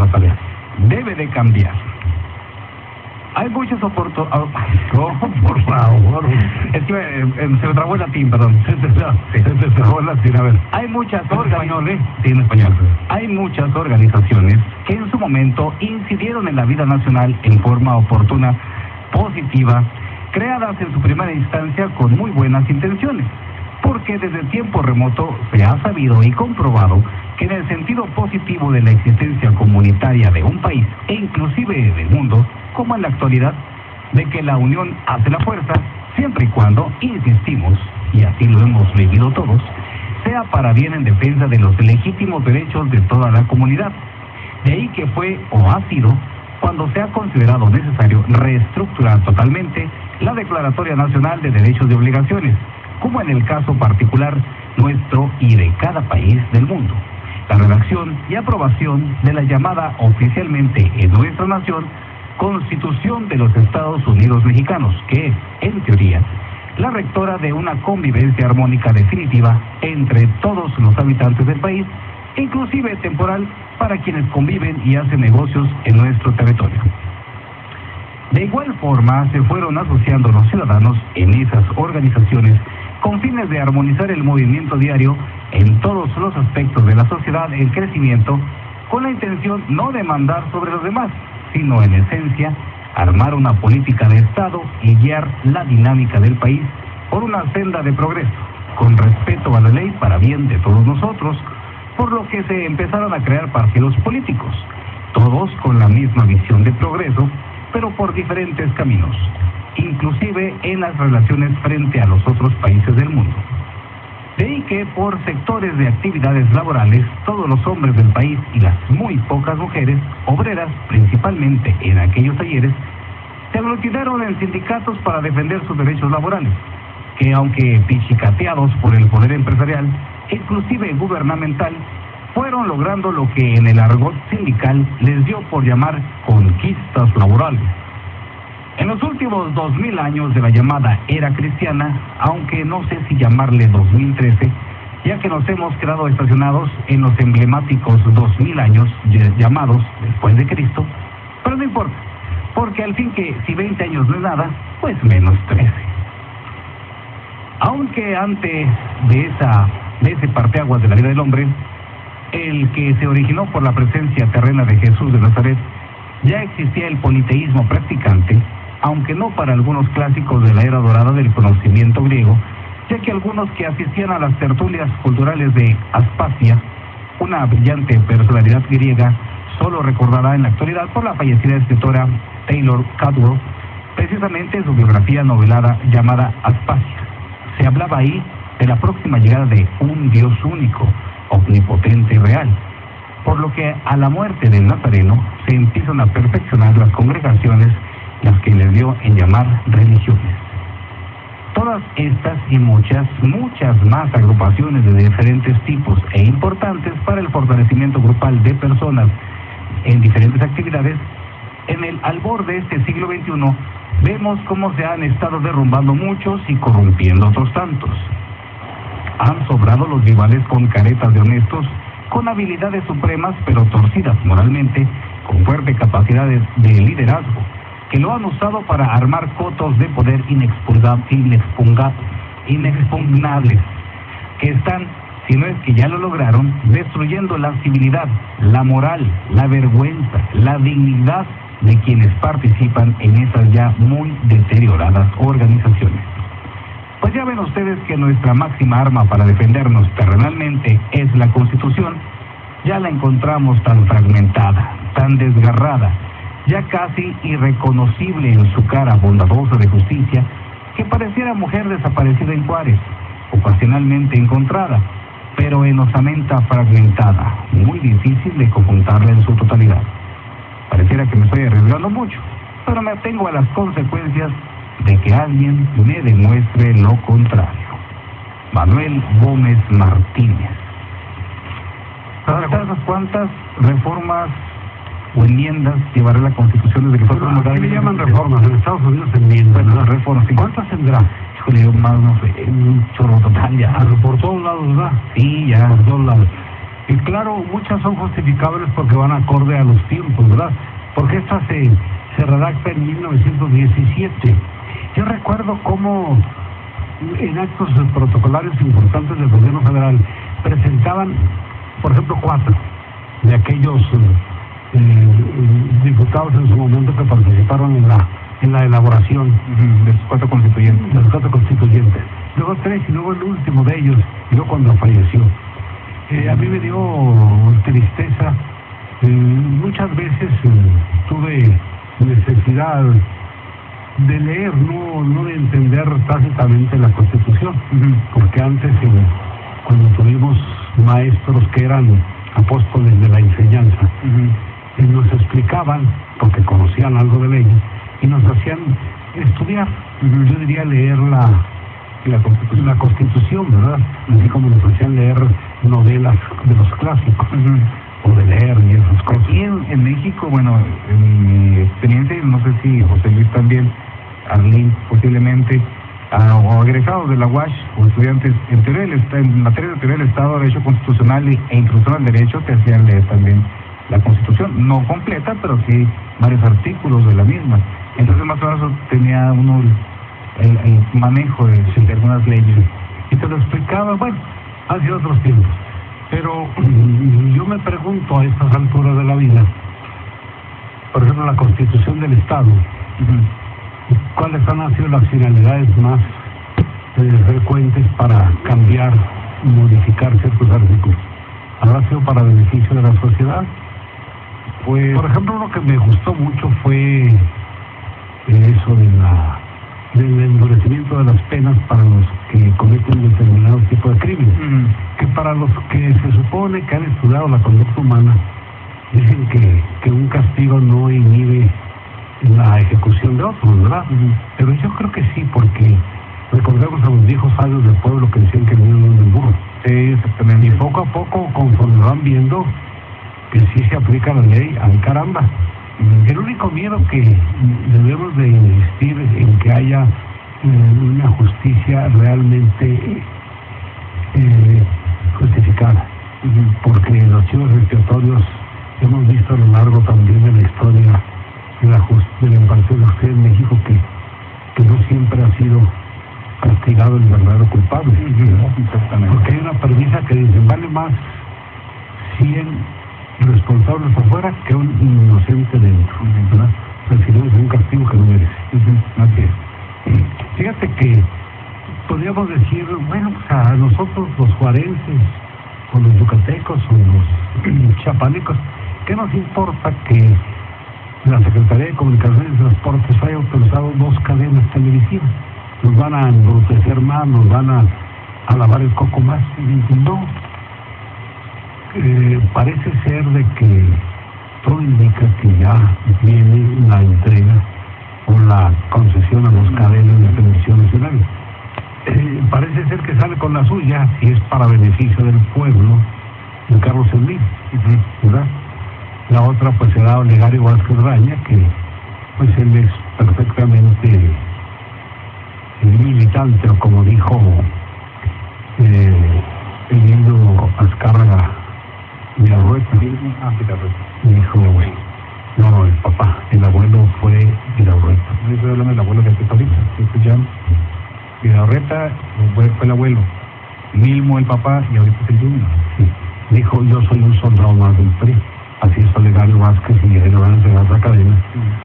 Natalia, debe de cambiar. Hay muchas oportunidades. Por favor. Es que se me trabó el latín, perdón. Se te trabó el latín, a ver. Hay muchas español, Sí, en español. Hay muchas organizaciones que en su momento incidieron en la vida nacional en forma oportuna, positiva, creadas en su primera instancia con muy buenas intenciones, porque desde tiempo remoto se ha sabido y comprobado que en el sentido positivo de la existencia comunitaria de un país e inclusive del mundo, como en la actualidad, de que la unión hace la fuerza, siempre y cuando, insistimos, y así lo hemos vivido todos, sea para bien en defensa de los legítimos derechos de toda la comunidad. De ahí que fue o ha sido cuando se ha considerado necesario reestructurar totalmente la Declaratoria Nacional de Derechos y Obligaciones, como en el caso particular nuestro y de cada país del mundo. La redacción y aprobación de la llamada oficialmente en nuestra nación Constitución de los Estados Unidos Mexicanos, que es, en teoría, la rectora de una convivencia armónica definitiva entre todos los habitantes del país, inclusive temporal para quienes conviven y hacen negocios en nuestro territorio. De igual forma, se fueron asociando los ciudadanos en esas organizaciones con fines de armonizar el movimiento diario en todos los aspectos de la sociedad en crecimiento, con la intención no de mandar sobre los demás, sino en esencia, armar una política de Estado y guiar la dinámica del país por una senda de progreso, con respeto a la ley para bien de todos nosotros, por lo que se empezaron a crear partidos políticos, todos con la misma visión de progreso, pero por diferentes caminos, inclusive en las relaciones frente a los otros países del mundo. De ahí que por sectores de actividades laborales, todos los hombres del país y las muy pocas mujeres, obreras principalmente en aquellos talleres, se aglutinaron en sindicatos para defender sus derechos laborales, que aunque pichicateados por el poder empresarial, inclusive gubernamental, fueron logrando lo que en el argot sindical les dio por llamar conquistas laborales. En los últimos 2000 años de la llamada era cristiana, aunque no sé si llamarle 2013, ya que nos hemos quedado estacionados en los emblemáticos 2000 años llamados después de Cristo, pero no importa, porque al fin que si 20 años no es nada, pues menos 13. Aunque antes de ese parteaguas de la vida del hombre, el que se originó por la presencia terrena de Jesús de Nazaret, ya existía el politeísmo practicante, aunque no para algunos clásicos de la era dorada del conocimiento griego, ya que algunos que asistían a las tertulias culturales de Aspasia, una brillante personalidad griega, solo recordada en la actualidad por la fallecida escritora Taylor Caldwell, precisamente en su biografía novelada llamada Aspasia. Se hablaba ahí de la próxima llegada de un Dios único, omnipotente y real, por lo que a la muerte del Nazareno se empiezan a perfeccionar las congregaciones, las que les dio en llamar religiones. Todas estas y muchas más agrupaciones de diferentes tipos e importantes para el fortalecimiento grupal de personas en diferentes actividades, en el albor de este siglo XXI, vemos cómo se han estado derrumbando muchos y corrompiendo otros tantos. Han sobrado los rivales con caretas de honestos, con habilidades supremas pero torcidas moralmente, con fuerte capacidad de liderazgo, que lo han usado para armar cotos de poder inexpugnables, que están, si no es que ya lo lograron, destruyendo la civilidad, la moral, la vergüenza, la dignidad de quienes participan en esas ya muy deterioradas organizaciones. Pues ya ven ustedes que nuestra máxima arma para defendernos terrenalmente es la Constitución. Ya la encontramos tan fragmentada, tan desgarrada, ya casi irreconocible en su cara bondadosa de justicia, que pareciera mujer desaparecida en Juárez, ocasionalmente encontrada, pero en osamenta fragmentada, muy difícil de conjuntarla en su totalidad. Pareciera que me estoy arriesgando mucho, pero me atengo a las consecuencias de que alguien me demuestre lo contrario. Manuel Gómez Martínez. ¿Sabes cuántas reformas o enmiendas llevará la Constitución desde que fue promulgada? ¿Qué le llaman reformas? En Estados Unidos enmiendas. Bueno, reformas. ¿Sí? ¿Cuántas tendrá? Híjole, yo más no sé, un chorro total ya. Pero por todos lados, ¿verdad? Sí, ya. Por todos lados. Y claro, muchas son justificables porque van acorde a los tiempos, ¿verdad? Porque esta se redacta en 1917. Yo recuerdo cómo en actos protocolarios importantes del gobierno federal presentaban, por ejemplo, 4 de aquellos diputados en su momento que participaron en la elaboración de los 4 constituyentes. de los 4 constituyentes. Luego 3 y luego el último de ellos, y luego cuando falleció. A mí me dio tristeza. Muchas veces tuve necesidad de leer, no de entender tácitamente la Constitución, porque antes, cuando tuvimos maestros que eran apóstoles de la enseñanza, nos explicaban, porque conocían algo de ley, y nos hacían estudiar, yo diría leer la Constitución, ¿verdad? Así como nos hacían leer novelas de los clásicos, o de leer y esas cosas. Aquí en México, bueno, en mi experiencia, no sé si José Luis también, Arlín posiblemente, o egresados de la UASH, o estudiantes en materia de teoría del Estado, Derecho Constitucional e Introducción al Derecho, te hacían leer también la Constitución, no completa, pero sí varios artículos de la misma. Entonces más o menos tenía uno el manejo de algunas leyes. Y te lo explicaba, bueno, han sido otros tiempos. Pero yo me pregunto a estas alturas de la vida, por ejemplo, la Constitución del Estado, ¿cuáles han sido las finalidades más frecuentes para cambiar, modificar ciertos artículos? ¿Habrá sido para beneficio de la sociedad? Pues, por ejemplo, lo que me gustó mucho fue eso del endurecimiento de las penas para los que cometen determinados tipos de crímenes, que para los que se supone que han estudiado la conducta humana, dicen que un castigo no inhibe la ejecución de otros, ¿verdad? Pero yo creo que sí, porque recordemos a los viejos sabios del pueblo que decían que el niño no es del burro. Sí, exactamente. Y poco a poco, conforme van viendo que sí se aplica la ley, ¡ay caramba! El único miedo que debemos de insistir en que haya una justicia realmente justificada, porque los chivos expiatorios hemos visto a lo largo también de la historia de la impartición de justicia en México que no siempre ha sido castigado el verdadero culpable. Exactamente. Porque hay una premisa que dice, vale más 100 responsables afuera que un inocente dentro, ¿verdad? Recibimos un castigo que no merece. Así es. Fíjate que podríamos decir, bueno, pues a nosotros los juarenses, o los yucatecos, o los chapanecos, ¿qué nos importa que la Secretaría de Comunicaciones y Transportes haya autorizado 2 cadenas televisivas? Nos van a embrutecer más, nos van a lavar el coco más. No. Parece ser de que todo indica que ya viene la entrega o la concesión a las cadenas de televisión nacional. Parece ser que sale con la suya, si es para beneficio del pueblo, de Carlos Slim, ¿verdad? La otra pues será Olegario Vázquez Raña, que pues él es perfectamente militante, o como dijo el lindo Azcárraga Villarrueta, dijo, no, el papá, el abuelo fue Villarrueta. No estoy hablando del abuelo que está ahorita, estoy ya Villarrueta fue el abuelo, Milmo el papá y ahorita es el Junior. Sí. Dijo, yo soy un soldado más del PRI. Así es Olegario Vázquez y ahí lo van a entregar la cadena.